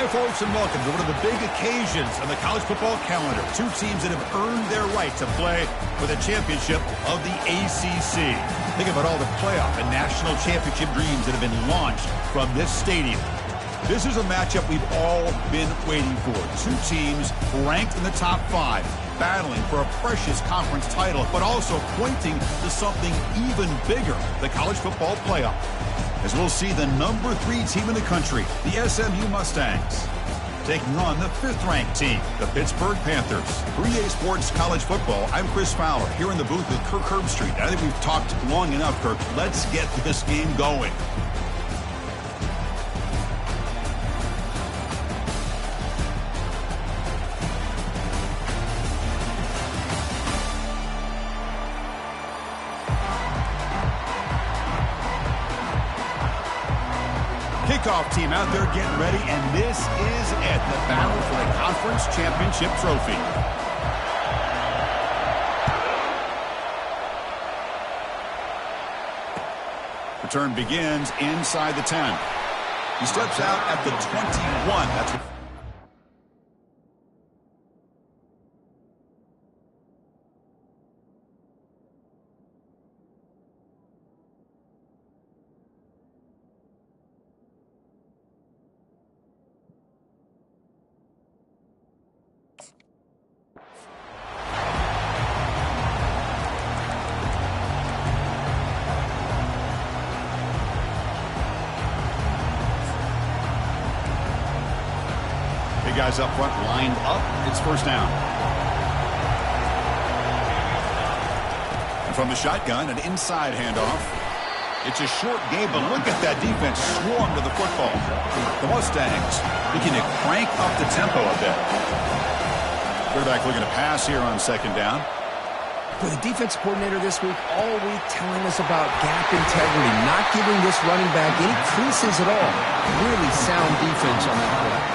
Hi, folks, and welcome to one of the big occasions on the college football calendar. Two teams that have earned their right to play for the championship of the ACC. Think about all the playoff and national championship dreams that have been launched from this stadium. This is a matchup we've all been waiting for. Two teams ranked in the top 5, battling for a precious conference title, but also pointing to something even bigger, the college football playoff. As we'll see the number 3 team in the country, the SMU Mustangs, taking on the 5th-ranked team, the Pittsburgh Panthers. 3A Sports College Football, I'm Chris Fowler, here in the booth with Kirk Herbstreit. I think we've talked long enough, Kirk. Let's get this game going. Kickoff team out there getting ready, and this is it, the battle for the conference championship trophy. Return begins inside the 10. He steps out at the 21. That's what guys up front lined up. It's first down. And from the shotgun, an inside handoff. It's a short game, but look at that defense swarm to the football. The Mustangs looking to crank up the tempo a bit. Quarterback looking to pass here on second down. For the defense coordinator this week, all week telling us about gap integrity, not giving this running back any creases at all. Really sound defense on that play.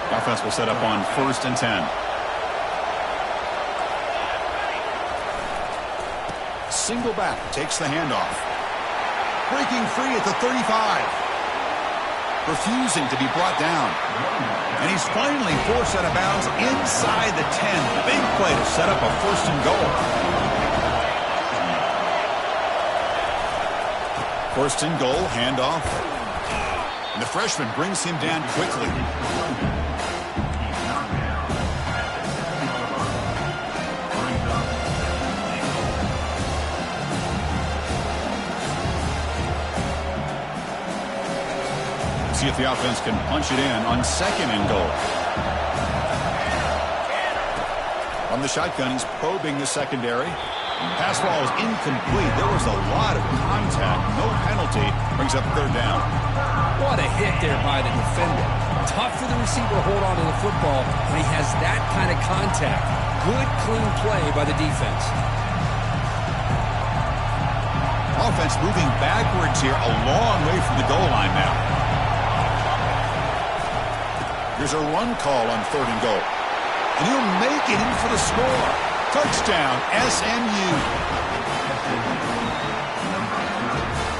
Offense will set up on 1st and 10. Single back takes the handoff. Breaking free at the 35. Refusing to be brought down. And he's finally forced out of bounds inside the 10. Big play to set up a 1st and goal. 1st and goal, handoff. And the freshman brings him down quickly. See if the offense can punch it in on 2nd and goal. From the shotgun, he's probing the secondary. Pass ball is incomplete. There was a lot of contact. No penalty. Brings up 3rd down. What a hit there by the defender. Tough for the receiver to hold on to the football when he has that kind of contact. Good, clean play by the defense. Offense moving backwards here, a long way from the goal line now. Here's a run call on 3rd and goal. And he'll make it in for the score. Touchdown, SMU.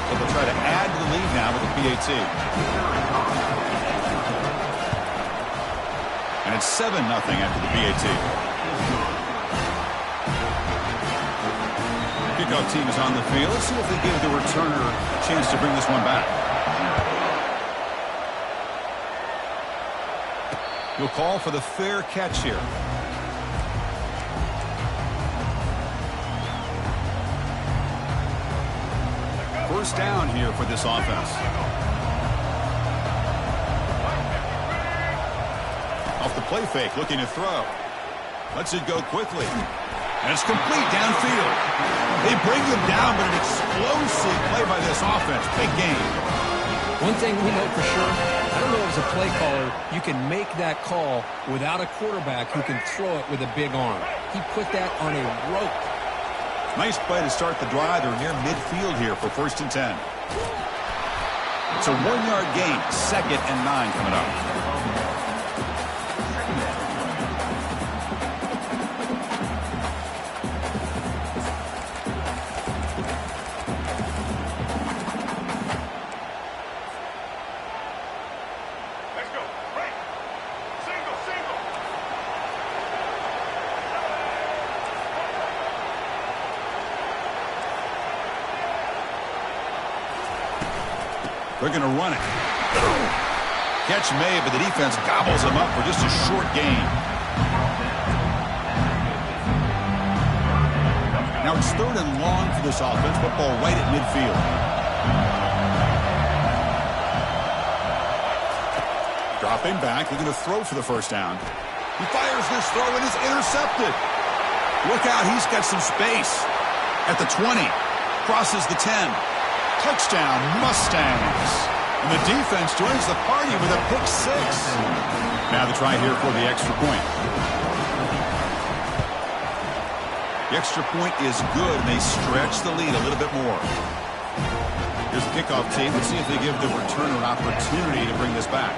So they'll try to add to the lead now with the PAT. And it's 7-0 after the PAT. Kickoff team is on the field. Let's see if they give the returner a chance to bring this one back. We'll call for the fair catch here. First down here for this offense. Off the play fake, looking to throw. Lets it go quickly. And it's complete downfield. They bring him down, but an explosive play by this offense. Big game. One thing we know for sure, I don't know as a play caller, you can make that call without a quarterback who can throw it with a big arm. He put that on a rope. Nice play to start the drive. They're near midfield here for 1st and 10. It's a 1-yard gain. 2nd and 9 coming up. They're going to run it. Catch made, but the defense gobbles him up for just a short gain. Now it's 3rd and long for this offense. Football right at midfield. Dropping back. They're going to throw for the first down. He fires this throw and is intercepted. Look out. He's got some space. At the 20. Crosses the 10. Touchdown, Mustangs. And the defense joins the party with a pick 6. Now the try here for the extra point. The extra point is good, and they stretch the lead a little bit more. Here's the kickoff team. Let's see if they give the returner an opportunity to bring this back.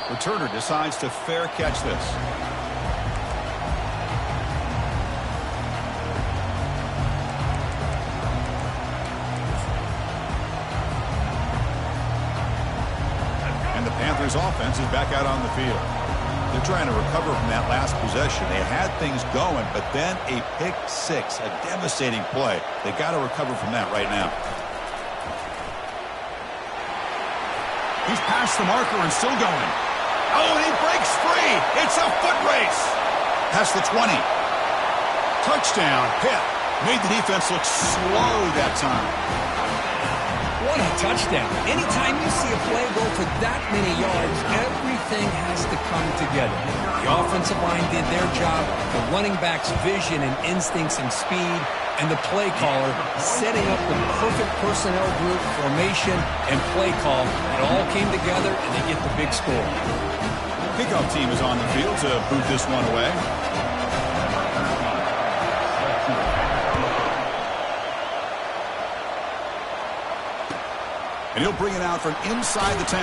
Returner decides to fair catch this. And the Panthers offense is back out on the field. They're trying to recover from that last possession. They had things going, but then a pick 6, a devastating play. They got to recover from that right now. He's past the marker and still going. Oh, and he breaks free. It's a foot race. Past the 20. Touchdown, Pitt. Made the defense look slow that time. What a touchdown. Anytime you see a play go for that many yards, everything has to come together. The offensive line did their job, the running back's vision and instincts and speed, and the play caller setting up the perfect personnel group, formation, and play call. It all came together, and they get the big score. Kickoff team is on the field to boot this one away. And he'll bring it out from inside the 10.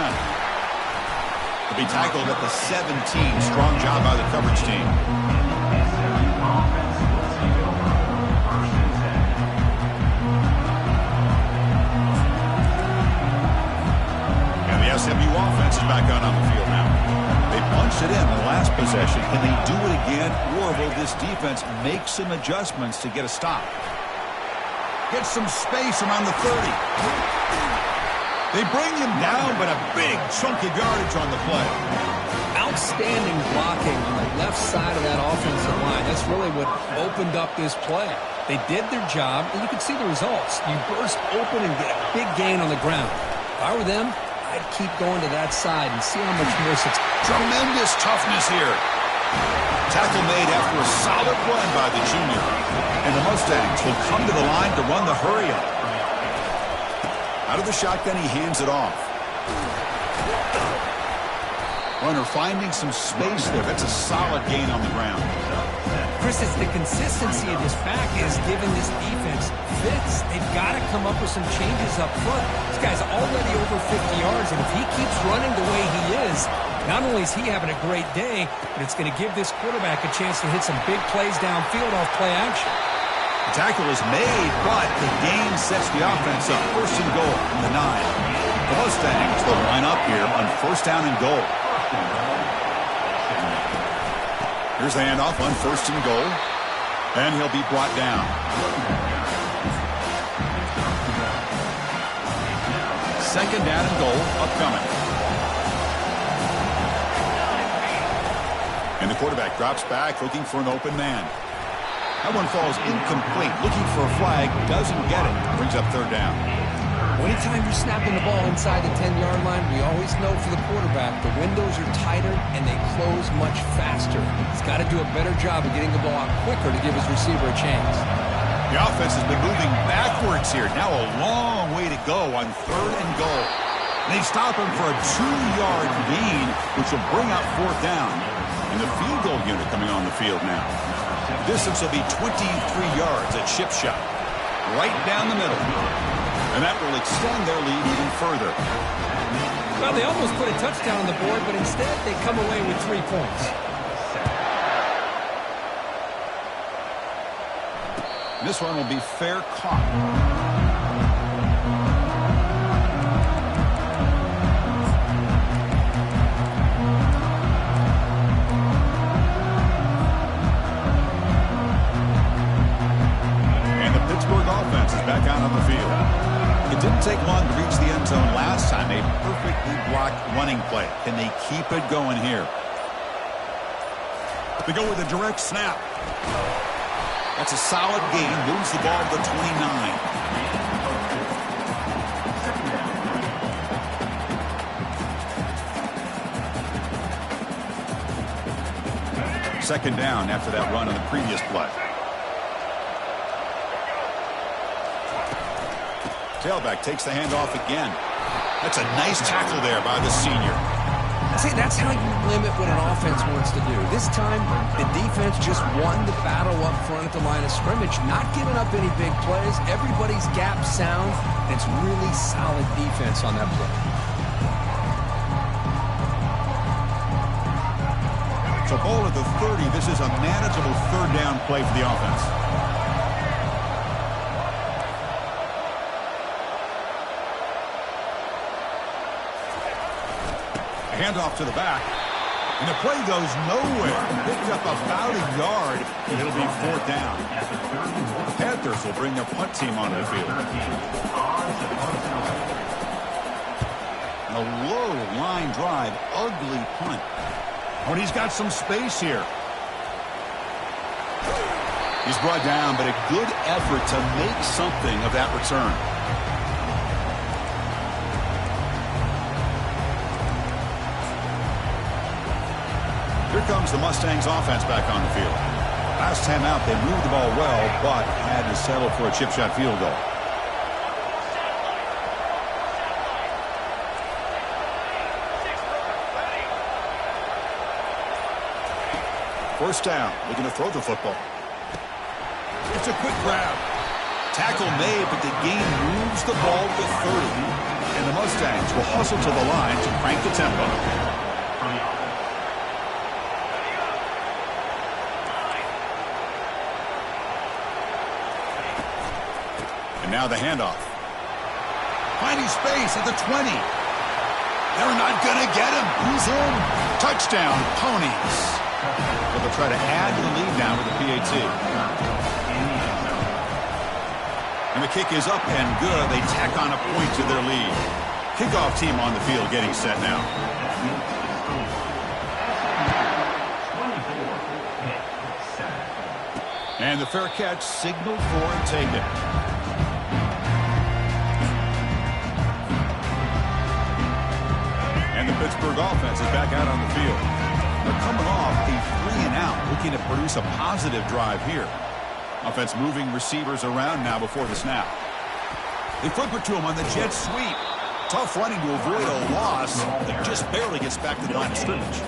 He'll be tackled at the 17. Strong job by the coverage team. And the SMU offense is back out on the field now. They punched it in the last possession. Can they do it again, or will this defense make some adjustments to get a stop? Get some space around the 30. They bring him down, but a big chunk of yardage on the play. Outstanding blocking on the left side of that offensive line. That's really what opened up this play. They did their job, and you could see the results. You burst open and get a big gain on the ground. If I were them, I'd keep going to that side and see how much more success. Tremendous toughness here. Tackle made after a solid run by the junior. And the Mustangs will come to the line to run the hurry-up. Out of the shotgun, he hands it off. Runner finding some space there. That's a solid gain on the ground. Chris, it's the consistency of this back is giving this defense fits. They've got to come up with some changes up front. This guy's already over 50 yards, and if he keeps running the way he is, not only is he having a great day, but it's going to give this quarterback a chance to hit some big plays downfield off play action. The tackle is made, but the gain sets the offense up. 1st and goal from the 9. The Mustangs will line up here on 1st down and goal. Here's the handoff on 1st and goal. And he'll be brought down. 2nd down and goal upcoming. And the quarterback drops back looking for an open man. That one falls incomplete. Looking for a flag. Doesn't get it. Brings up 3rd down. Anytime you're snapping the ball inside the 10-yard line, we always know for the quarterback, the windows are tighter and they close much faster. He's got to do a better job of getting the ball out quicker to give his receiver a chance. The offense has been moving backwards here. Now a long way to go on 3rd and goal. And they stop him for a 2-yard gain, which will bring up 4th down. And the field goal unit coming on the field now. The distance will be 23 yards at chip shot. Right down the middle. And that will extend their lead even further. Well, they almost put a touchdown on the board, but instead they come away with 3 points. This one will be fair caught. Offense It didn't take long to reach the end zone last time. A perfectly blocked running play. Can they keep it going here? They go with a direct snap. That's a solid gain. Moves the ball to the 29. Second down after that run on the previous play. Tailback takes the handoff again. That's a nice tackle there by the senior. See, that's how you limit what an offense wants to do. This time, the defense just won the battle up front at the line of scrimmage, not giving up any big plays. Everybody's gap sound, and it's really solid defense on that play. So ball at the 30. This is a manageable third down play for the offense. Handoff to the back, and the play goes nowhere. Picked up about a yard, and it'll be fourth down. The Panthers will bring their punt team onto the field. And a low line drive, ugly punt. Oh, and he's got some space here. He's brought down, but a good effort to make something of that return. Here comes the Mustangs offense back on the field. Last time out, they moved the ball well, but had to settle for a chip shot field goal. First down, looking to throw the football. It's a quick grab. Tackle made, but the gain moves the ball to 30. And the Mustangs will hustle to the line to crank the tempo. Now the handoff. Finding space at the 20. They're not going to get him. He's in. Touchdown, Ponies. But they'll try to add to the lead now with the PAT. And the kick is up and good. They tack on a point to their lead. Kickoff team on the field getting set now. And the fair catch signaled for and taken. And the Pittsburgh offense is back out on the field. They're coming off a 3-and-out, looking to produce a positive drive here. Offense moving receivers around now before the snap. They flip it to him on the jet sweep. Tough running to avoid a loss that just barely gets back to the line of scrimmage.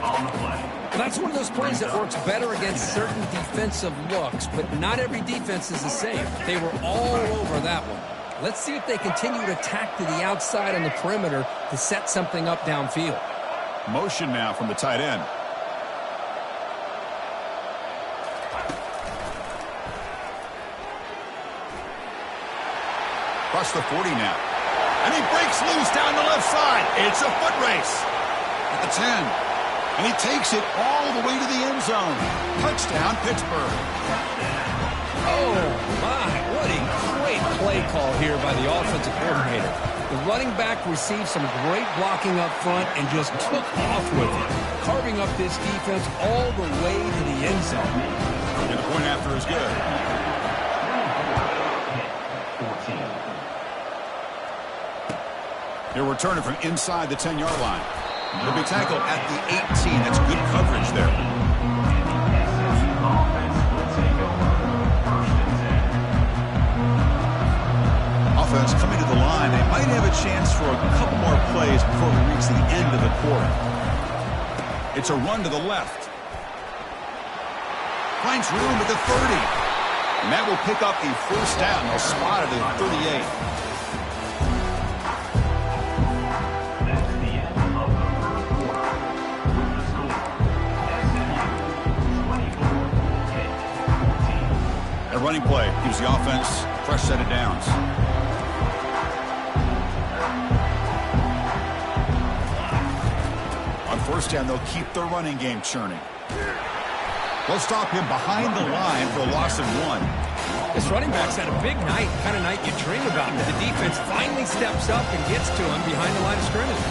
That's one of those plays that works better against certain defensive looks, but not every defense is the same. They were all over that one. Let's see if they continue to tack to the outside on the perimeter to set something up downfield. Motion now from the tight end. Across the 40 now. And he breaks loose down the left side. It's a foot race. At the 10. And he takes it all the way to the end zone. Touchdown, Pittsburgh. Oh, my. What a great play call here by the offensive coordinator. The running back received some great blocking up front and just took off with it, carving up this defense all the way to the end zone. And the point after is good. They're returning from inside the 10-yard line. They'll be tackled at the 18. That's good coverage there. Offense coming to the line. They might have a chance for a couple more plays before we reach the end of the quarter. It's a run to the left. Finds room at the 30. And that will pick up a first down. They'll spot it at 38. A running play gives the offense a fresh set of downs. On first down, they'll keep their running game churning. They'll stop him behind the line for a loss of 1. This running back's had a big night, kind of night you dream about. The defense finally he steps up and gets to him behind the line of scrimmage.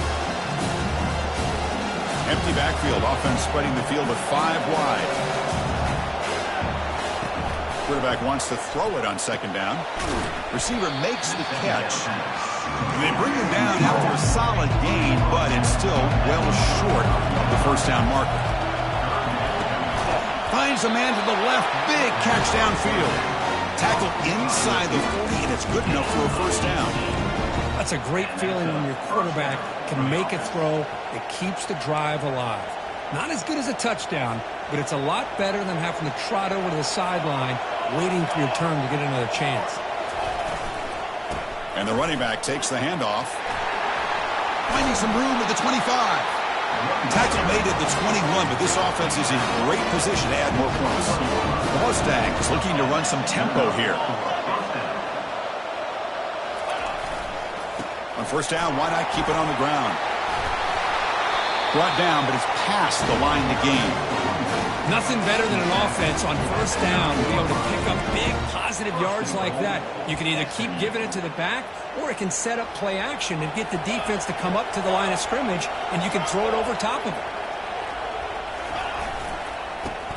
Empty backfield. Offense spreading the field with 5 wide. Quarterback wants to throw it on second down. Receiver makes the catch. They bring him down after a solid gain, but it's still well short of the first down marker. Finds a man to the left. Big catch downfield. Tackle inside the 40, and it's good enough for a first down. That's a great feeling when your quarterback can make a throw that keeps the drive alive. Not as good as a touchdown, but it's a lot better than having to trot over to the sideline waiting for your turn to get another chance. And the running back takes the handoff. Finding some room at the 25. Tackle made at the 21, but this offense is in great position to add more points. The Mustangs looking to run some tempo here. On first down, why not keep it on the ground? Brought down, but it's past the line to gain. Nothing better than an offense on first down to be able to pick up big positive yards like that. You can either keep giving it to the back, or it can set up play action and get the defense to come up to the line of scrimmage, and you can throw it over top of it.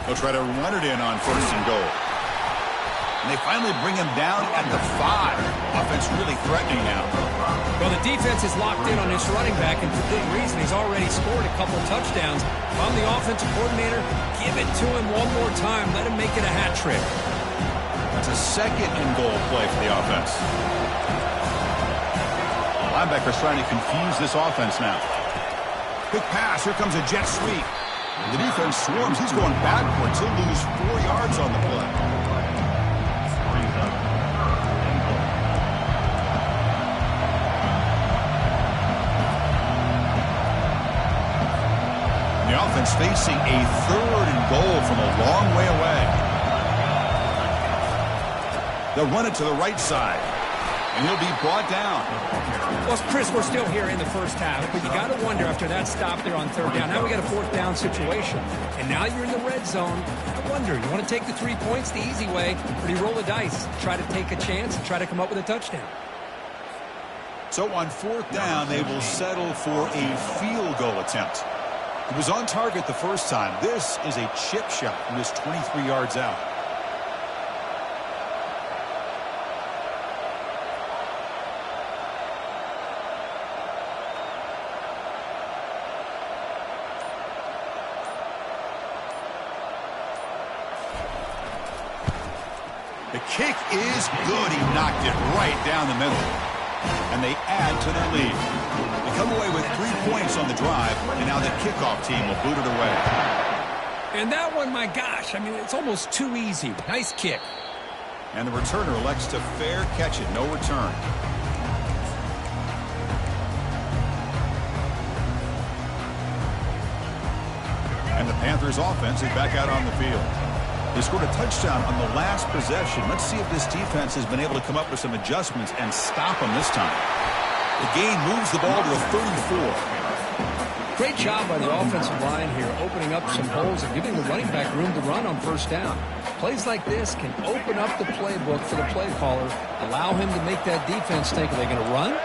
They'll try to run it in on first and goal. And they finally bring him down at the 5. Offense really threatening now. Well, the defense is locked in on this running back, and for good reason. He's already scored a couple touchdowns. If I'm the offensive coordinator, give it to him one more time. Let him make it a hat trick. That's a second and goal play for the offense. Linebackers trying to confuse this offense now. Quick pass. Here comes a jet sweep. The defense swarms. He's going backwards. He'll lose 4 yards on the play. The offense facing a 3rd and goal from a long way away. They'll run it to the right side, and he'll be brought down. Well, Chris, we're still here in the first half, but you got to wonder after that stop there on 3rd down. Now we got a 4th down situation, and now you're in the red zone. I wonder, you want to take the 3 points the easy way, or do you roll the dice, try to take a chance, and try to come up with a touchdown? So on 4th down, they will settle for a field goal attempt. It was on target the first time. This is a chip shot from just 23 yards out. The kick is good. He knocked it right down the middle. And they add to their lead. They come away with 3 points on the drive, and now the kickoff team will boot it away. And that one, my gosh, I mean, it's almost too easy. Nice kick. And the returner elects to fair catch it. No return. And the Panthers offense is back out on the field. They scored a touchdown on the last possession. Let's see if this defense has been able to come up with some adjustments and stop them this time. The gain moves the ball to the 34. Great job by the offensive line here, opening up some holes and giving the running back room to run on first down. Plays like this can open up the playbook for the play caller, allow him to make that defense think, are they going to run?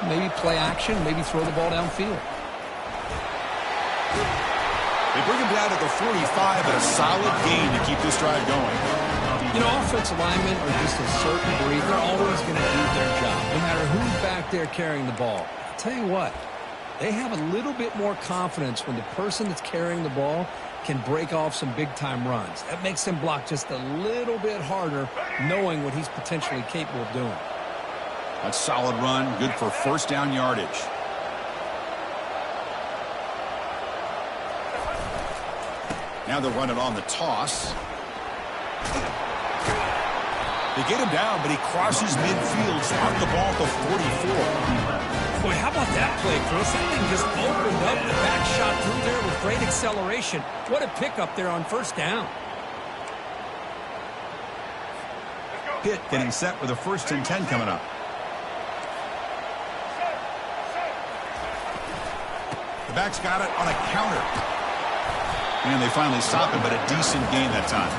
Maybe play action, maybe throw the ball downfield. They bring him down at the 45, and a solid gain to keep this drive going. You know, offensive linemen are just a certain breed. They're always going to do their job, no matter who's back there carrying the ball. I'll tell you what, they have a little bit more confidence when the person that's carrying the ball can break off some big-time runs. That makes them block just a little bit harder, knowing what he's potentially capable of doing. A solid run, good for first down yardage. Now they'll run it on the toss. They get him down, but he crosses midfield, spot the ball at the 44. Boy, how about that play, Chris? That thing just opened up the back shot through there with great acceleration. What a pickup there on first down. Pitt getting set with a 1st and 10 coming up. The back's got it on a counter. And they finally stop him, but a decent gain that time.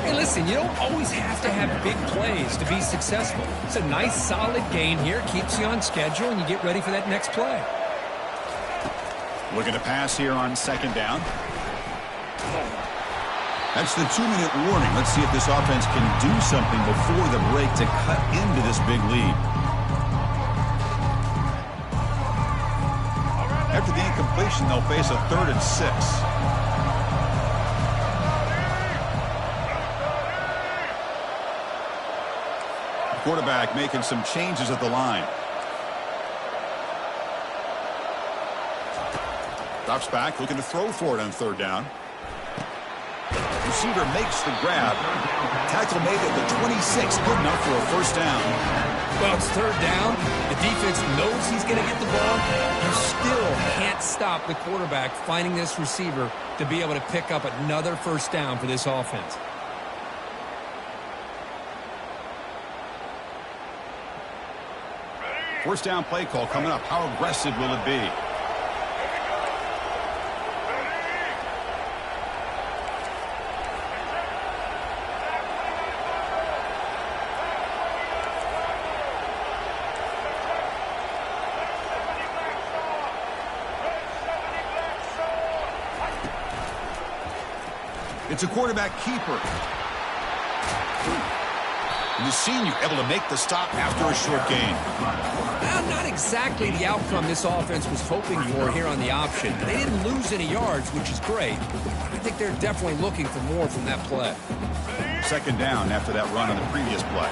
Hey, listen, you don't always have to have big plays to be successful. It's a nice, solid gain here. Keeps you on schedule, and you get ready for that next play. Looking to pass here on second down. That's the 2-minute warning. Let's see if this offense can do something before the break to cut into this big lead. After the incompletion, they'll face a 3rd and 6. Quarterback making some changes at the line. Drops back, looking to throw for it on 3rd down. Receiver makes the grab. Tackle made at the 26. Good enough for a 1st down. Well, it's 3rd down. The defense knows he's going to get the ball. You still can't stop the quarterback finding this receiver to be able to pick up another 1st down for this offense. First down play call coming up. How aggressive will it be? It's a quarterback keeper. And the senior able to make the stop after a short gain. Well, not exactly the outcome this offense was hoping for here on the option. They didn't lose any yards, which is great. I think they're definitely looking for more from that play. 2nd down after that run on the previous play.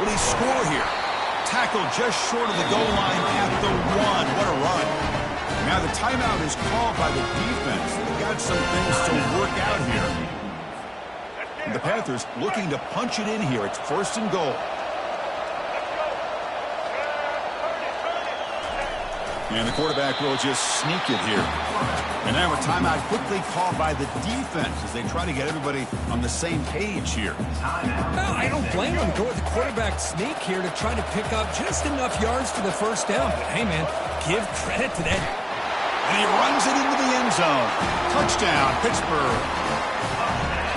Will he score here? Tackle just short of the goal line at the 1. What a run. Now the timeout is called by the defense. They've got some things to work out here. And the Panthers looking to punch it in here. It's 1st and goal. And the quarterback will just sneak it here. And now a timeout quickly called by the defense as they try to get everybody on the same page here. Well, I don't blame them. Go with the quarterback sneak here to try to pick up just enough yards for the 1st down. But hey, man, give credit to that. And he runs it into the end zone. Touchdown, Pittsburgh.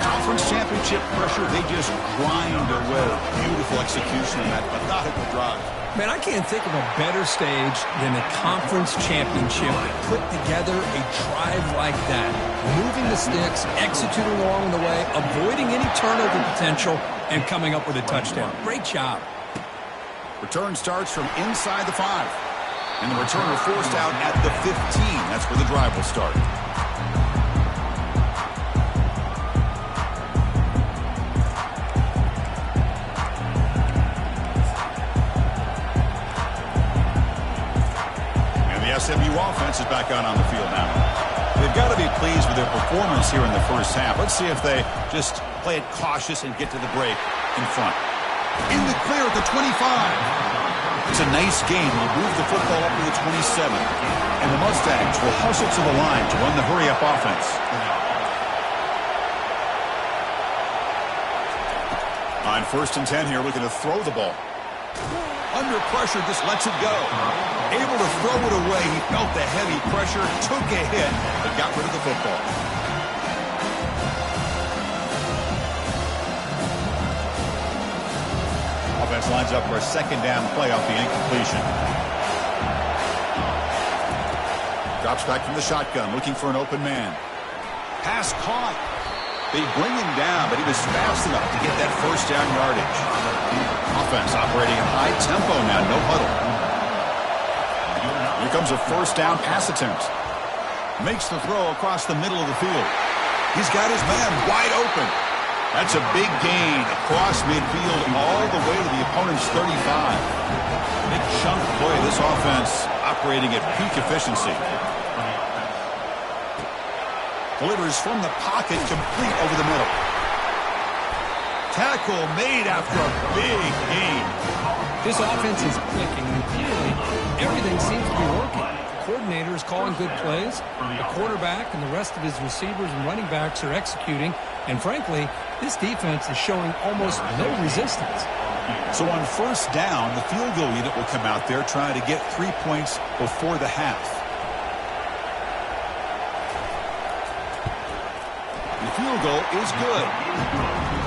Conference championship pressure, they just grind away. Beautiful execution on that methodical drive. Man, I can't think of a better stage than the conference championship to put together a drive like that. Moving the sticks, executing along the way, avoiding any turnover potential, and coming up with a touchdown. Great job. Return starts from inside the 5. And the returner forced out at the 15. That's where the drive will start. SMU offense is back on the field now. They've got to be pleased with their performance here in the 1st half. Let's see if they just play it cautious and get to the break in front. In the clear at the 25. It's a nice game. They'll move the football up to the 27. And the Mustangs will hustle to the line to run the hurry-up offense. On 1st and 10 here, looking to throw the ball. Under pressure, just lets it go. Able to throw it away. He felt the heavy pressure, took a hit, but got rid of the football. Offense lines up for a 2nd down play off the incompletion. Drops back from the shotgun, looking for an open man. Pass caught. They bring him down, but he was fast enough to get that 1st down yardage. Offense operating at high tempo now, no huddle. Here comes a 1st down pass attempt. Makes the throw across the middle of the field. He's got his man wide open. That's a big gain across midfield all the way to the opponent's 35. Big chunk play. This offense operating at peak efficiency. Delivers from the pocket, complete over the middle. Tackle made after a big gain. This offense is clicking repeatedly. Everything seems to be working. The coordinator is calling good plays. The quarterback and the rest of his receivers and running backs are executing. And frankly, this defense is showing almost no resistance. So on first down, the field goal unit will come out there trying to get 3 points before the half. The field goal is good.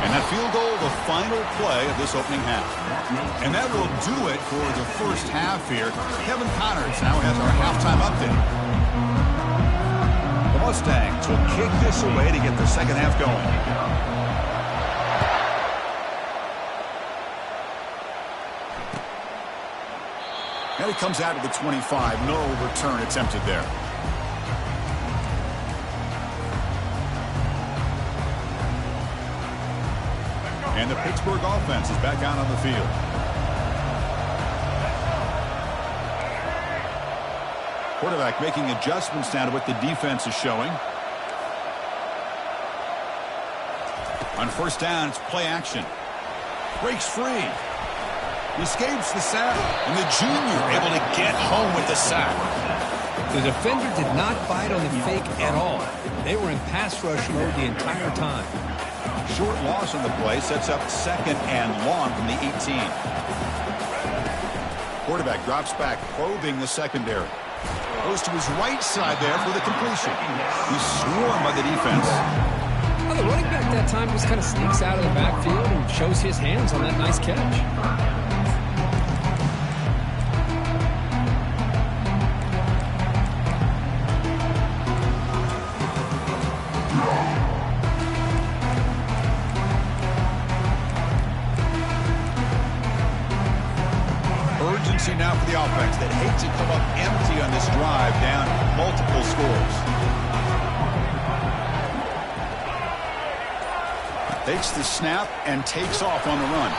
And that field goal, the final play of this opening half. And that will do it for the first half here. Kevin Connors now has our halftime update. The Mustangs will kick this away to get the second half going. And it comes out to the 25. No return attempted there. And the Pittsburgh offense is back out on the field. Quarterback making adjustments now to what the defense is showing. On first down, it's play action. Breaks free. Escapes the sack. And the junior able to get home with the sack. The defender did not bite on the fake at all. They were in pass rush mode the entire time. Short loss on the play sets up second and long from the 18. Quarterback drops back, probing the secondary. Goes to his right side there for the completion. He's swarmed by the defense. Well, the running back that time just kind of sneaks out of the backfield and shows his hands on that nice catch. Now for the offense that hates to come up empty on this drive, down multiple scores. Takes the snap and takes off on the run.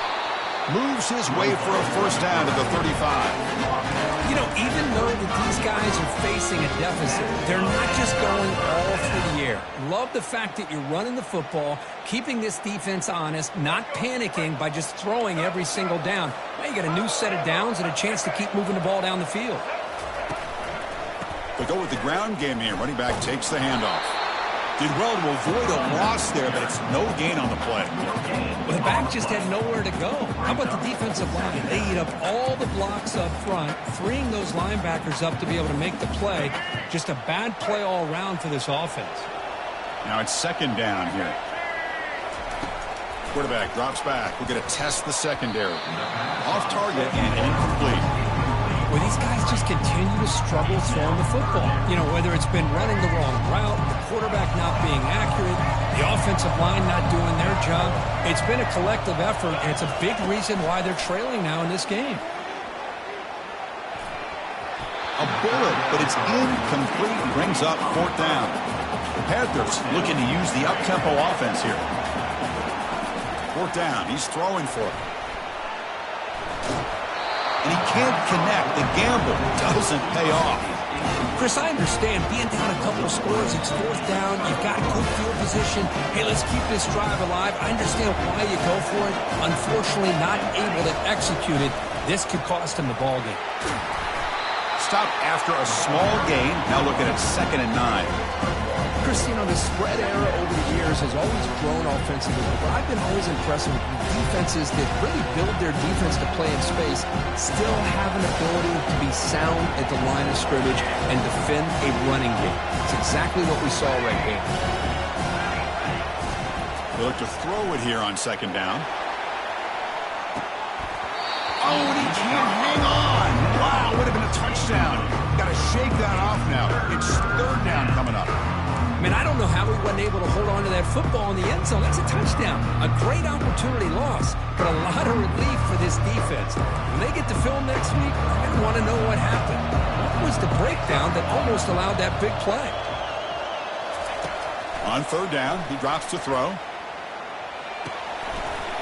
Moves his way for a first down to the 35. You know, even though that these guys are facing a deficit, they're not just going all through the air. Love the fact that you're running the football, keeping this defense honest, not panicking by just throwing every single down. Now you got a new set of downs and a chance to keep moving the ball down the field. They'll go with the ground game here. Running back takes the handoff. Did well to avoid a loss there, but it's no gain on the play. Well, the back just had nowhere to go. How about the defensive line? They eat up all the blocks up front, freeing those linebackers up to be able to make the play. Just a bad play all around for this offense. Now it's second down here. Quarterback drops back. We're going to test the secondary. Off target and incomplete. Well, these guys just continue to struggle throwing the football. You know, whether it's been running the wrong route, the quarterback not being accurate, the offensive line not doing their job. It's been a collective effort, and it's a big reason why they're trailing now in this game. A bullet, but it's incomplete. Brings up fourth down. The Panthers looking to use the up-tempo offense here. Fourth down. He's throwing for it. And he can't connect. The gamble doesn't pay off. Chris, I understand being down a couple of scores, it's fourth down, you've got good field position. Hey, let's keep this drive alive. I understand why you go for it. Unfortunately, not able to execute it. This could cost him the ball game. Stop after a small gain. Now looking at 2nd and 9. Chris, you know, the spread era over the years has always grown offensively, but I've been always impressed with defenses that really build their defense to play in space, still have an ability to be sound at the line of scrimmage and defend a running game. It's exactly what we saw right here. They look to throw it here on second down. Oh, and he can't hang on. Wow, would have been a touchdown. Got to shake that off now. It's third down coming up. I mean, I don't know how he wasn't able to hold on to that football in the end zone. That's a touchdown. A great opportunity lost, but a lot of relief for this defense. When they get to film next week, they're going to want to know what happened. What was the breakdown that almost allowed that big play? On third down, he drops to throw.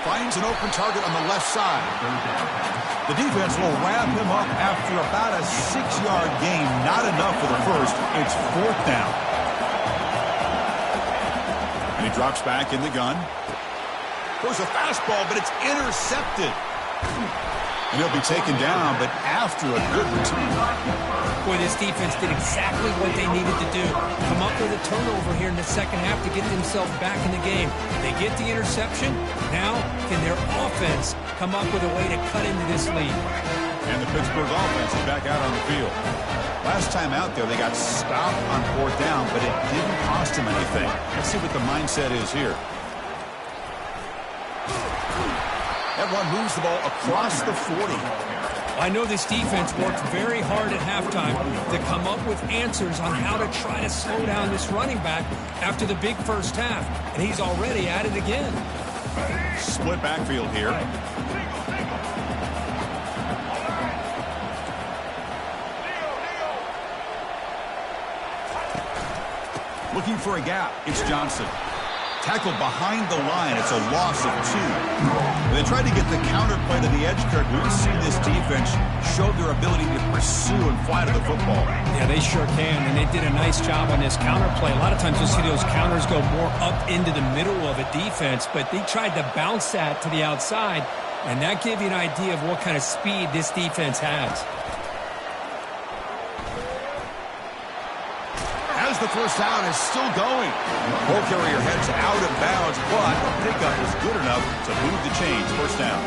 Finds an open target on the left side. The defense will wrap him up after about a 6-yard gain. Not enough for the first. It's fourth down. And he drops back in the gun. Throws a fastball, but it's intercepted. And he'll be taken down, but after a good return. Boy, this defense did exactly what they needed to do. Come up with a turnover here in the second half to get themselves back in the game. They get the interception. Now, can their offense come up with a way to cut into this lead? And the Pittsburgh offense is back out on the field. Last time out there, they got stopped on 4th down, but it didn't cost them anything. Let's see what the mindset is here. That run moves the ball across the 40. I know this defense worked very hard at halftime to come up with answers on how to try to slow down this running back after the big first half, and he's already at it again. Split backfield here. Looking for a gap. It's Johnson. Tackled behind the line. It's a loss of 2. They tried to get the counter play to the edge, Kirk. We've seen this defense show their ability to pursue and fly to the football. Yeah, they sure can, and they did a nice job on this counter play. A lot of times you'll see those counters go more up into the middle of a defense, but they tried to bounce that to the outside, and that gave you an idea of what kind of speed this defense has. As the first down is still going. Ball carrier heads out of bounds, but the pickup is good enough to move the chains. First down.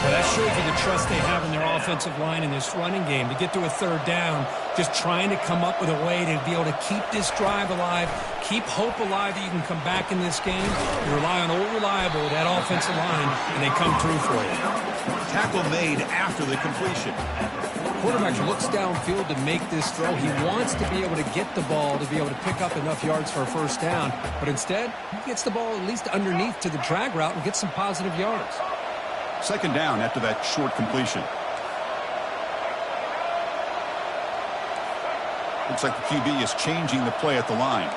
Well, that shows you the trust they have in their offensive line in this running game. To get to a 3rd down, just trying to come up with a way to be able to keep this drive alive, keep hope alive that you can come back in this game. You rely on old reliable, that offensive line, and they come through for you. Tackle made after the completion. Quarterback looks downfield to make this throw. He wants to be able to get the ball to be able to pick up enough yards for a first down, but instead, he gets the ball at least underneath to the drag route and gets some positive yards. 2nd down after that short completion. Looks like the QB is changing the play at the line.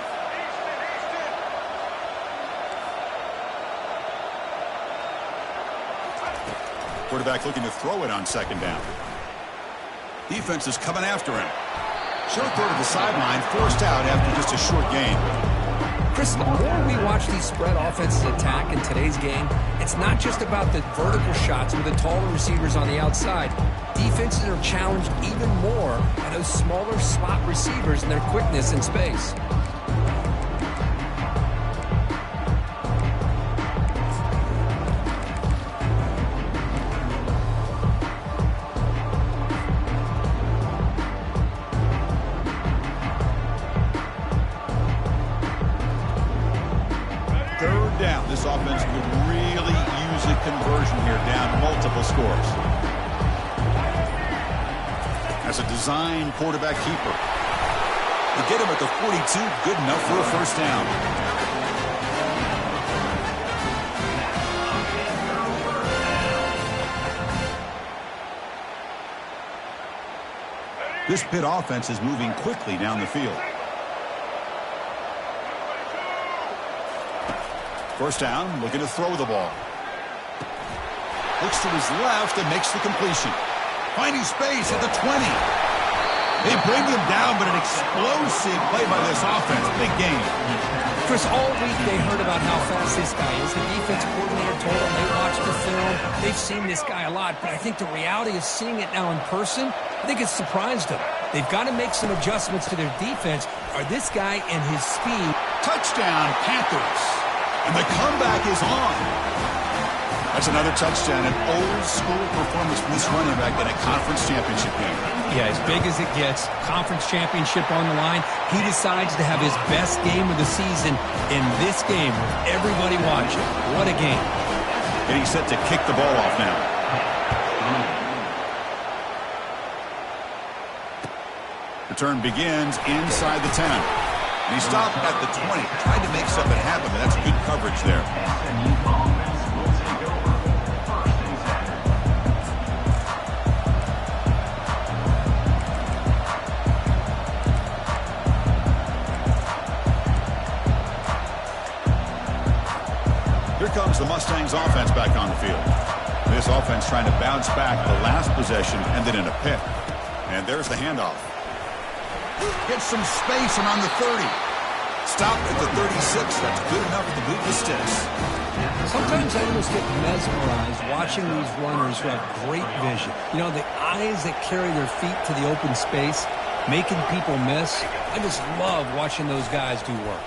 Quarterback looking to throw it on 2nd down. Defense is coming after him. Short throw to the sideline, forced out after just a short gain. Chris, the more we watch these spread offenses attack in today's game, it's not just about the vertical shots with the taller receivers on the outside. Defenses are challenged even more by those smaller slot receivers and their quickness in space. This offense could really use a conversion here, down multiple scores. As a design quarterback keeper. To get him at the 42, good enough for a first down. This Pitt offense is moving quickly down the field. First down, looking to throw the ball. Looks to his left and makes the completion. Finding space at the 20. They bring him down, but an explosive play by this offense. Big game. Chris, all week they heard about how fast this guy is. The defense coordinator told them they watched the film. They've seen this guy a lot, but I think the reality of seeing it now in person, I think it's surprised them. They've got to make some adjustments to their defense, or this guy and his speed. Touchdown, Panthers. And the comeback is on. That's another touchdown, an old-school performance from this running back in a conference championship game. Yeah, as big as it gets, conference championship on the line. He decides to have his best game of the season in this game with everybody watching. What a game. And he's set to kick the ball off now. Return begins inside the 10. And he stopped at the 20, tried to make something happen, but that's good coverage there. Here comes the Mustangs offense back on the field. This offense trying to bounce back. The last possession ended in a pick. And there's the handoff. Gets some space around the 30. Stop at the 36. That's good enough to move the sticks. Sometimes I almost get mesmerized watching these runners who have great vision. You know, the eyes that carry their feet to the open space, making people miss. I just love watching those guys do work.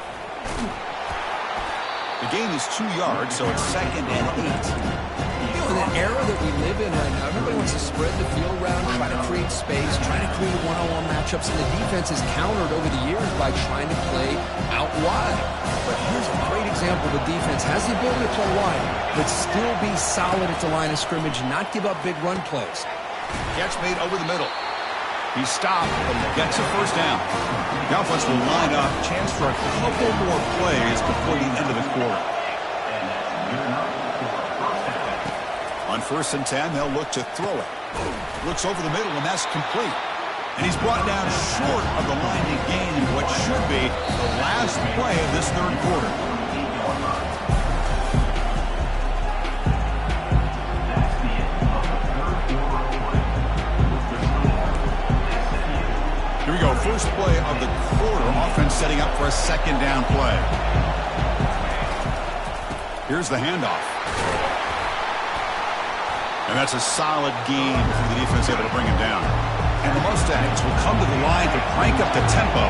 The gain is 2 yards, so it's 2nd and 8. In the era that we live in right now, everybody wants to spread the field around, try to create space, try to create one-on-one matchups, and the defense has countered over the years by trying to play out wide. But here's a great example of a defense has the ability to play wide, but still be solid at the line of scrimmage and not give up big run plays. Catch made over the middle. He stopped, but he gets a first down. The offense will line up. Chance for a couple more plays before the end of the quarter. On 1st and 10, they'll look to throw it. Looks over the middle, and that's complete. And he's brought down short of the line to gain in what should be the last play of this 3rd quarter. Here we go, first play of the quarter. Offense setting up for a 2nd down play. Here's the handoff. And that's a solid gain for the defense able to bring him down. And the Mustangs will come to the line to crank up the tempo.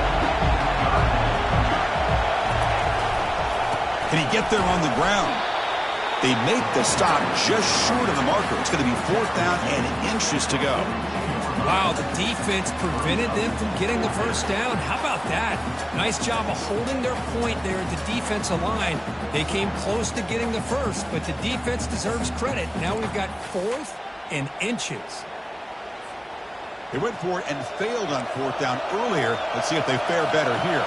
Can he get there on the ground? They make the stop just short of the marker. It's going to be 4th down and inches to go. Wow, the defense prevented them from getting the first down. How about that? Nice job of holding their point there at the defensive line. They came close to getting the first, but the defense deserves credit. Now we've got 4th and inches. They went for it and failed on 4th down earlier. Let's see if they fare better here.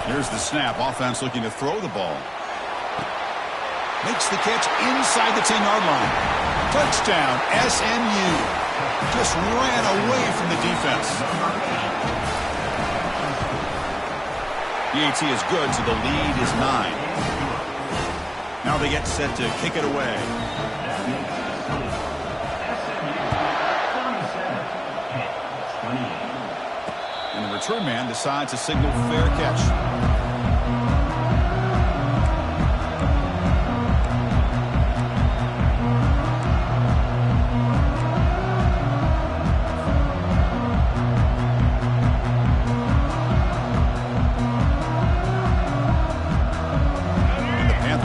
Here's the snap. Offense looking to throw the ball. Makes the catch inside the 10-yard line. Touchdown, SMU. Just ran away from the defense. The AT is good, so the lead is 9. Now they get set to kick it away. And the return man decides to signal fair catch.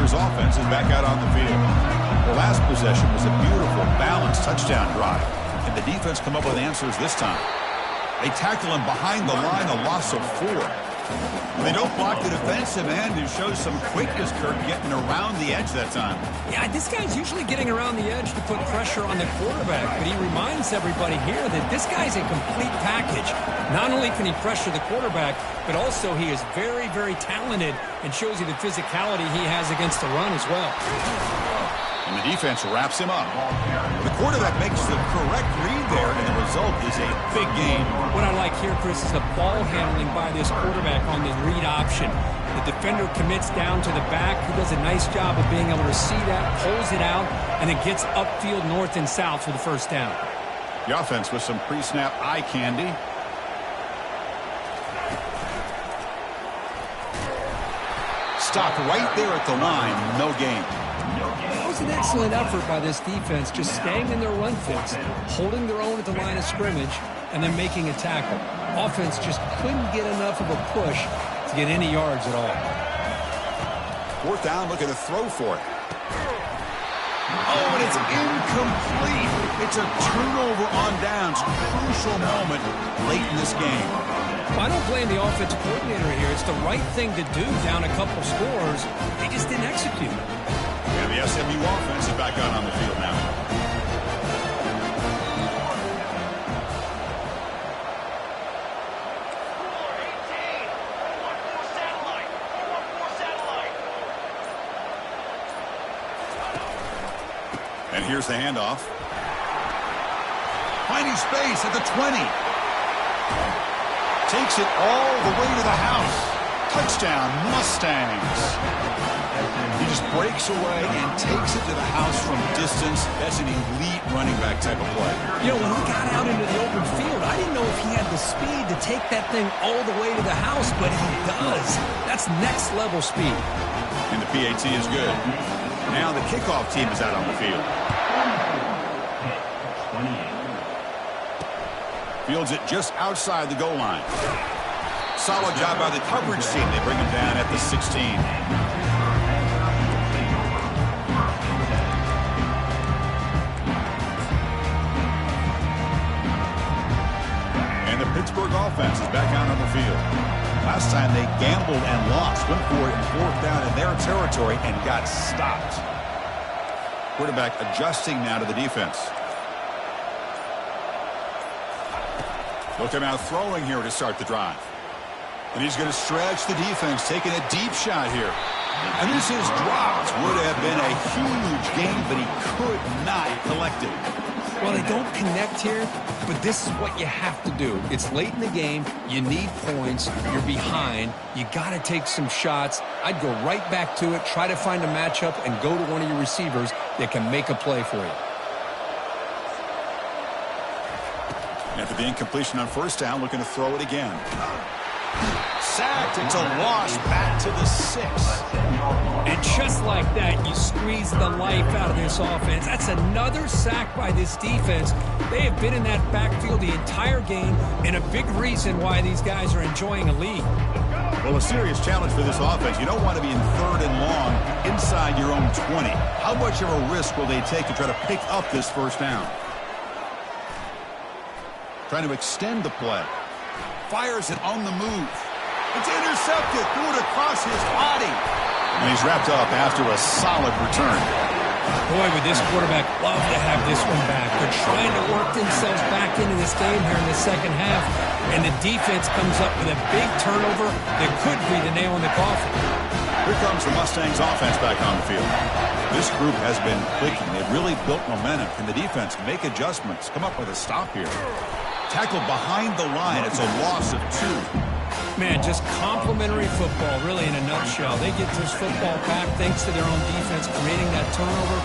Offense is back out on the field. The last possession was a beautiful, balanced touchdown drive. Can the defense come up with answers this time? They tackle him behind the line, a loss of 4. They don't block the defensive end, who shows some quickness, Kirk, getting around the edge that time. Yeah, this guy's usually getting around the edge to put pressure on the quarterback, but he reminds everybody here that this guy's a complete package. Not only can he pressure the quarterback, but also he is very, very talented and shows you the physicality he has against the run as well. And the defense wraps him up. The quarterback makes the correct read there, and the result is a big gain. What I like here, Chris, is the ball handling by this quarterback on the read option. The defender commits down to the back. He does a nice job of being able to see that, pulls it out, and then gets upfield north and south for the first down. The offense with some pre-snap eye candy. Stopped right there at the line, no gain. That was an excellent effort by this defense, just staying in their run fits, holding their own at the line of scrimmage, and then making a tackle. Offense just couldn't get enough of a push to get any yards at all. 4th down, looking to throw for it. Oh, and it's incomplete. It's a turnover on downs. Crucial moment late in this game. I don't blame the offensive coordinator here. It's the right thing to do down a couple scores. They just didn't execute. And the SMU offense is back out on the field now. And here's the handoff. Finding space at the 20. Takes it all the way to the house. Touchdown, Mustangs. He just breaks away and takes it to the house from distance. That's an elite running back type of play. You know, when he got out into the open field, I didn't know if he had the speed to take that thing all the way to the house, but he does. That's next level speed. And the PAT is good. Now the kickoff team is out on the field. Fields it just outside the goal line. Solid job by the coverage team. They bring him down at the 16. And the Pittsburgh offense is back out on the field. Last time they gambled and lost. Went for it in 4th down in their territory and got stopped. Quarterback adjusting now to the defense. Look at him out throwing here to start the drive. And he's going to stretch the defense, taking a deep shot here. And this is dropped. Would have been a huge gain, but he could not collect it. Well, they don't connect here, but this is what you have to do. It's late in the game. You need points. You're behind. You got to take some shots. I'd go right back to it, try to find a matchup, and go to one of your receivers that can make a play for you. After the incompletion on 1st down, looking to throw it again. Sacked. It's a loss back to the 6. And just like that, you squeeze the life out of this offense. That's another sack by this defense. They have been in that backfield the entire game, and a big reason why these guys are enjoying a lead. Well, a serious challenge for this offense. You don't want to be in 3rd and long inside your own 20. How much of a risk will they take to try to pick up this 1st down? Trying to extend the play. Fires it on the move. It's intercepted. Threw it across his body. And he's wrapped up after a solid return. Boy, would this quarterback love to have this one back. They're trying to work themselves back into this game here in the 2nd half. And the defense comes up with a big turnover that could be the nail in the coffin. Here comes the Mustangs offense back on the field. This group has been clicking. They've really built momentum. Can the defense make adjustments? Come up with a stop here. Tackled behind the line. It's a loss of 2. Man, just complimentary football, really, in a nutshell. They get this football back thanks to their own defense, creating that turnover,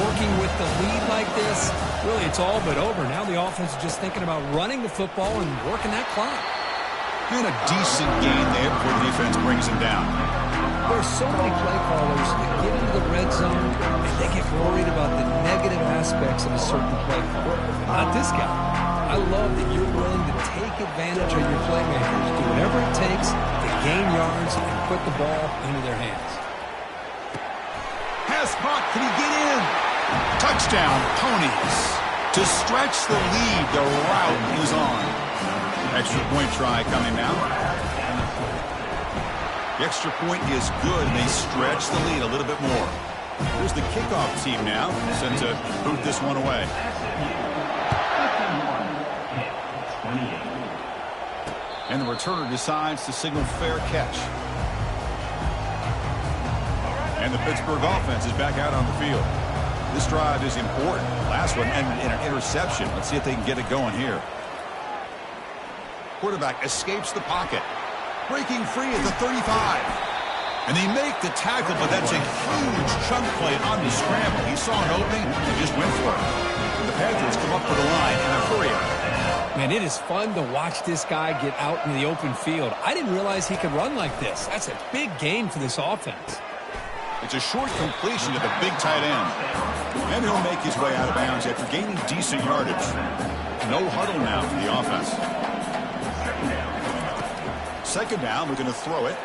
working with the lead like this. Really, it's all but over. Now the offense is just thinking about running the football and working that clock. And a decent gain there before the defense brings him down. There's so many play callers that get into the red zone and they get worried about the negative aspects of a certain play call. Not this guy. I love that you're willing to take advantage of your playmakers, do whatever it takes to gain yards and put the ball into their hands. Pass caught. Can he get in? Touchdown, Ponies. To stretch the lead, the route is on. Extra point try coming now. The extra point is good, and they stretch the lead a little bit more. Here's the kickoff team now, set to boot this one away. And the returner decides to signal fair catch. And the Pittsburgh offense is back out on the field. This drive is important. Last one ended in an interception. Let's see if they can get it going here. Quarterback escapes the pocket. Breaking free at the 35. And they make the tackle, but that's a huge chunk play on the scramble. He saw an opening and just went for it. And the Panthers come up for the line in a hurry. Man, it is fun to watch this guy get out in the open field. I didn't realize he could run like this. That's a big gain for this offense. It's a short completion to the big tight end. And he'll make his way out of bounds after gaining decent yardage. No huddle now for the offense. 2nd down, looking to throw it.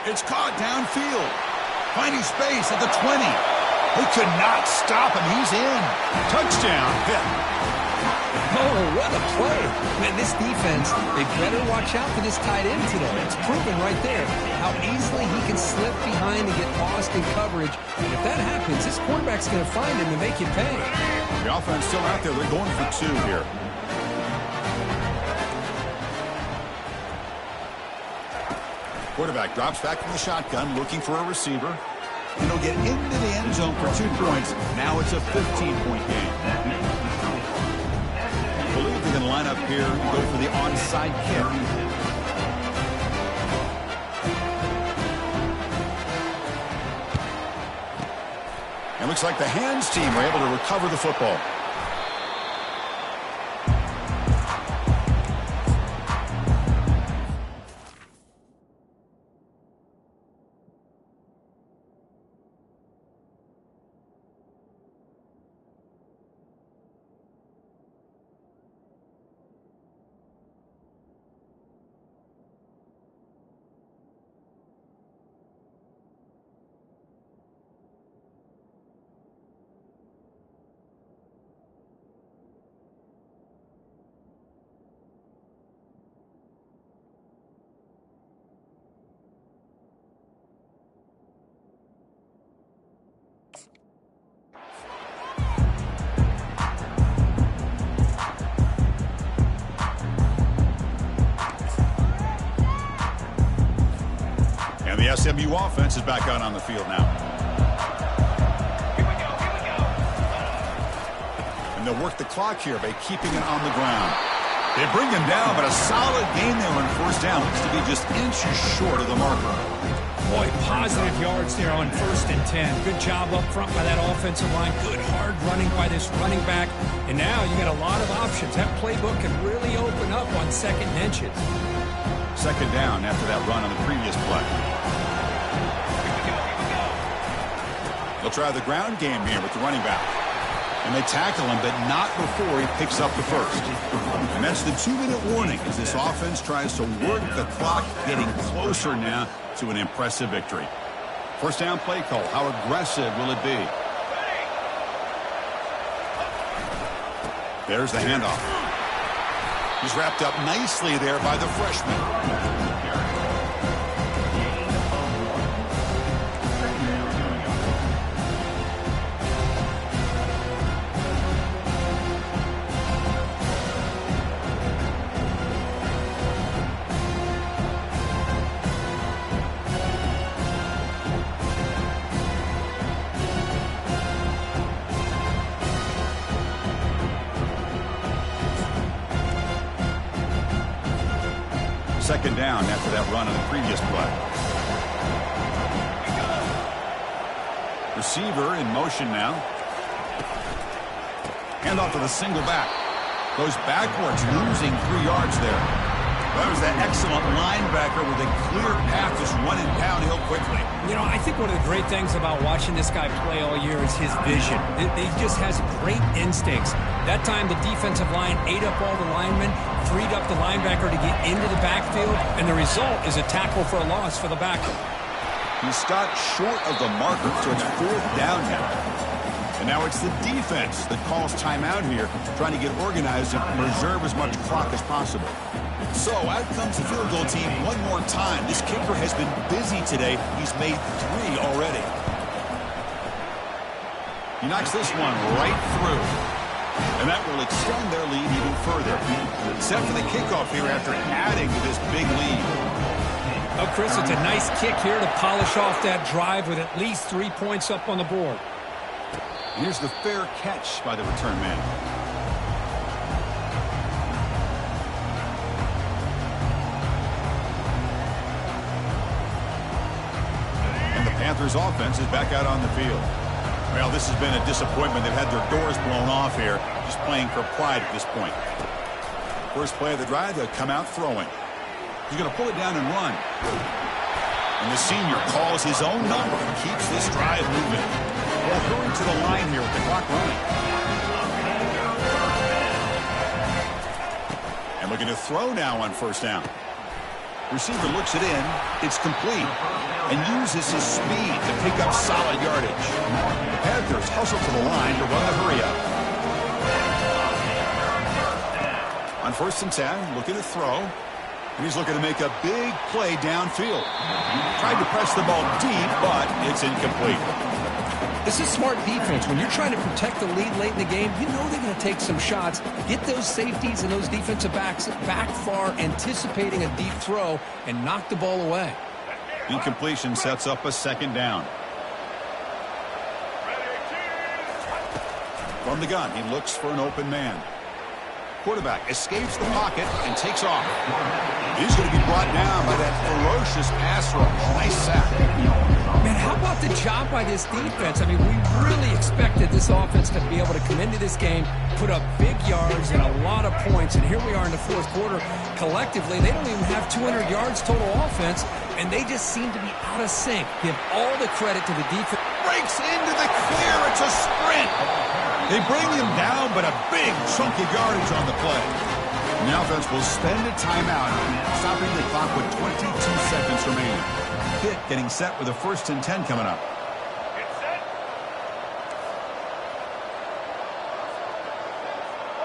It's caught downfield. Finding space at the 20. They could not stop him. He's in. Touchdown, Pitt. Oh, what a play. Man, this defense, they better watch out for this tight end today. It's proven right there how easily he can slip behind and get lost in coverage. And if that happens, this quarterback's going to find him and make you pay. The offense still out there. They're going for 2 here. Quarterback drops back from the shotgun, looking for a receiver. And he'll get into the end zone for 2 points. Now it's a 15-point game. I believe they're going to line up here and go for the onside kick. Looks like the hands team were able to recover the football. And the SMU offense is back out on the field now. Here we go. And they'll work the clock here by keeping it on the ground. They bring him down, but a solid gain there on first down. Looks to be just inches short of the marker. Boy, positive yards there on 1st and 10. Good job up front by that offensive line. Good hard running by this running back. And now you got a lot of options. That playbook can really open up on 2nd and inches. 2nd down after that run on the previous play. They'll try the ground game here with the running back. And they tackle him, but not before he picks up the first. And that's the 2-minute warning as this offense tries to work the clock, getting closer now to an impressive victory. First down play call. How aggressive will it be? There's the handoff. He's wrapped up nicely there by the freshman. Second down after that run on the previous play. Receiver in motion now. Hand off to the single back. Goes backwards, losing 3 yards there. That was that excellent linebacker with a clear path just running downhill quickly. You know, I think one of the great things about watching this guy play all year is his vision. He just has great instincts. That time, the defensive line ate up all the linemen, freed up the linebacker to get into the backfield, and the result is a tackle for a loss for the backer. He stopped short of the marker, so it's 4th down now. And now it's the defense that calls timeout here, trying to get organized and preserve as much clock as possible. So out comes the field goal team one more time. This kicker has been busy today. He's made 3 already. He knocks this one right through. And that will extend their lead even further. Set for the kickoff here after adding to this big lead. Oh, Chris, it's a nice kick here to polish off that drive with at least 3 points up on the board. And here's the fair catch by the return man. And the Panthers offense is back out on the field. Well, this has been a disappointment. They've had their doors blown off here, just playing for pride at this point. First play of the drive, they'll come out throwing. He's going to pull it down and run. And the senior calls his own number and keeps this drive moving. Well, going to the line here with the clock running. And looking to throw now on first down. Receiver looks it in. It's complete. And uses his speed to pick up solid yardage. The Panthers hustle to the line to run the hurry-up. On 1st and 10, looking to throw. And he's looking to make a big play downfield. Tried to press the ball deep, but it's incomplete. This is smart defense. When you're trying to protect the lead late in the game, you know they're going to take some shots, get those safeties and those defensive backs back far, anticipating a deep throw, and knock the ball away. Incompletion sets up a 2nd down. From the gun, he looks for an open man. Quarterback escapes the pocket and takes off. He's going to be brought down by that ferocious pass rush. Nice sack. Man, how about the job by this defense? I mean, we really expected this offense to be able to come into this game, put up big yards and a lot of points, and here we are in the fourth quarter. Collectively, they don't even have 200 yards total offense, and they just seem to be out of sync. Give all the credit to the defense. Breaks into the clear. It's a sprint. They bring him down, but a big chunk of yardage on the play. And the offense will spend a timeout, stopping the clock with 22 seconds remaining. Pitt getting set with a 1st and 10 coming up. Get set.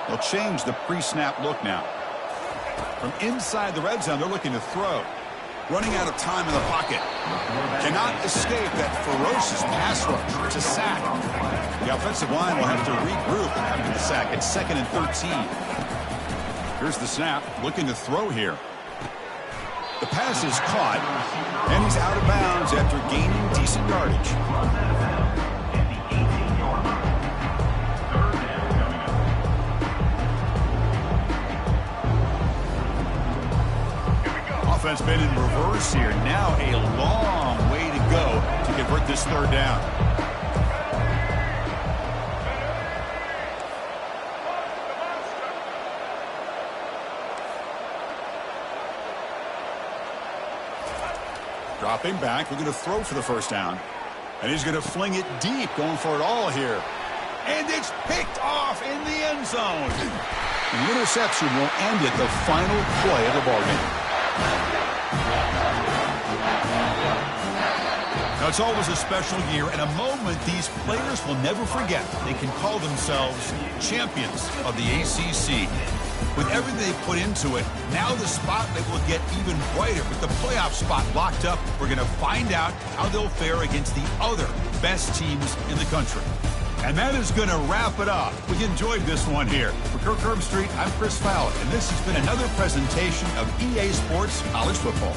They'll change the pre-snap look now. From inside the red zone, they're looking to throw. Running out of time in the pocket. Cannot escape that ferocious pass rush. It's a sack. The offensive line will have to regroup after the sack. It's 2nd and 13. Here's the snap. Looking to throw here. The pass is caught, and he's out of bounds after gaining decent yardage. Offense been in reverse here. Now a long way to go to convert this 3rd down. Dropping back, we're going to throw for the 1st down. And he's going to fling it deep, going for it all here. And it's picked off in the end zone. The interception will end it, the final play of the ballgame. Now, it's always a special year and a moment these players will never forget. They can call themselves champions of the ACC. With everything they put into it, now the spotlight will get even brighter. With the playoff spot locked up, we're going to find out how they'll fare against the other best teams in the country. And that is going to wrap it up. We enjoyed this one here. For Kirk Herbstreit, I'm Chris Fowler, and this has been another presentation of EA Sports College Football.